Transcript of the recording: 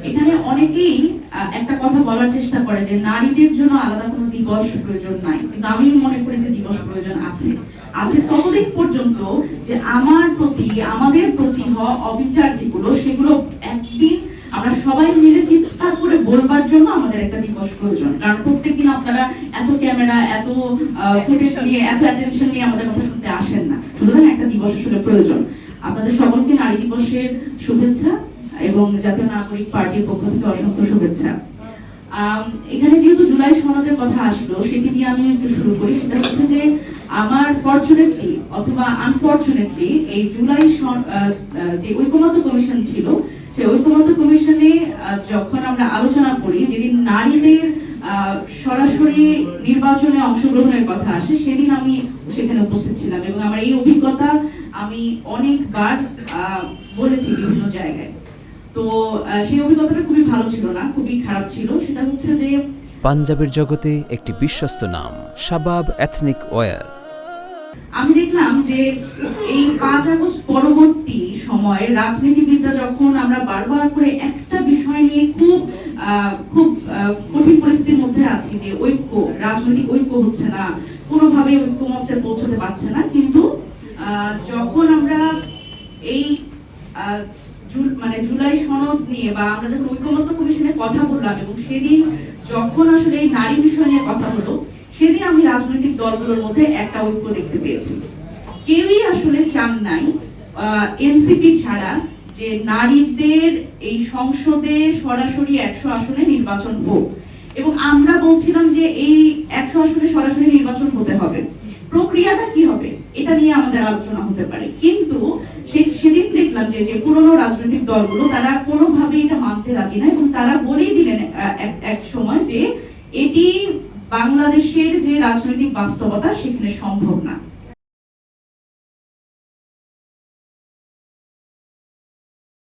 এখানে অনেকেই একটা কথা বলার চেষ্টা করে যে নারীদের জন্য আলাদা কোনো দিবস প্রয়োজন নাই, কিন্তু আমি মনে করি যে দিবস প্রয়োজন আছে। আছে ততদিন পর্যন্ত যে আমার প্রতি, আমাদের প্রতি হওয়া অবিচার যেগুলো, সেগুলো একদিন আমরা সবাই মিলে চিৎকার করে বলবার জন্য আমাদের একটা দিবস প্রয়োজন। কারণ প্রত্যেকদিন আপনারা এত ক্যামেরা, এত ফুটেজ নিয়ে, এত অ্যাটেনশন নিয়ে আমাদের কথা শুনতে আসেন না, সুতরাং একটা দিবস আসলে প্রয়োজন। আপনাদের সকলকে নারী দিবসের শুভেচ্ছা এবং জাতীয় নাগরিক পার্টির পক্ষ থেকে অসংখ্য শুভেচ্ছা। এখানে যেহেতু জুলাই সনদের কথা আসলো, সেটি নিয়ে আমি একটু শুরু করি। সেটা হচ্ছে যে আমার ফরচুনেটলি অথবা আনফরচুনেটলি এই জুলাই যে ঐকমত্য কমিশন ছিল, সেই ঐকমত্য কমিশনে যখন আমরা আলোচনা করি, যেদিন নারীদের সরাসরি নির্বাচনে অংশগ্রহণের কথা আসে, সেদিন আমি সেখানে উপস্থিত ছিলাম এবং আমার এই অভিজ্ঞতা আমি অনেকবার বলেছি বিভিন্ন জায়গায়। তো সেই অভিজ্ঞতাটা খুবই ভালো ছিল না, খুবই খারাপ ছিল। সেটা হচ্ছে যে পাঞ্জাবের জগতে একটি বিশ্বস্ত নাম শাবাব এথনিক ওয়্যার। আমি দেখলাম যে এই 5 আগস্ট পরবর্তী সময়ে রাজনীতিবিদরা যখন আমরা বারবার করে একটা বিষয় নিয়ে খুব কঠিন পরিস্থিতির মধ্যে আছি যে ঐক্য, রাজনৈতিক ঐক্য হচ্ছে না, কোনোভাবে ঐক্যমত্যে পৌঁছতে পারছে না, কিন্তু যখন আমরা এই জুলাই সনদ নিয়ে বা আমরা যখন ঐকমত্য কমিশনে কথা বললাম এবং সেদিন যখন আসলে এই নারী বিষয় নিয়ে কথা হলো, সেদিন আমি রাজনৈতিক দলগুলোর মধ্যে একটা ঐক্য দেখতে পেয়েছি। কেউই আসলে চান নাই এনসিপি ছাড়া যে নারীদের এই সংসদে সরাসরি 100 আসনে নির্বাচন হোক, এবং আমরা বলছিলাম যে এই 100 আসনে সরাসরি নির্বাচন হতে হবে, প্রক্রিয়াটা কি হবে এটা নিয়ে আমাদের আলোচনা হতে পারে। কিন্তু সেদিন দেখলাম যে পুরনো রাজনৈতিক দলগুলো তারা কোনোভাবেই এটা মানতে রাজি না এবং তারা বলেই দিলেন এক সময় যে এটি বাংলাদেশের যে রাজনৈতিক বাস্তবতা সেখানে সম্ভব না।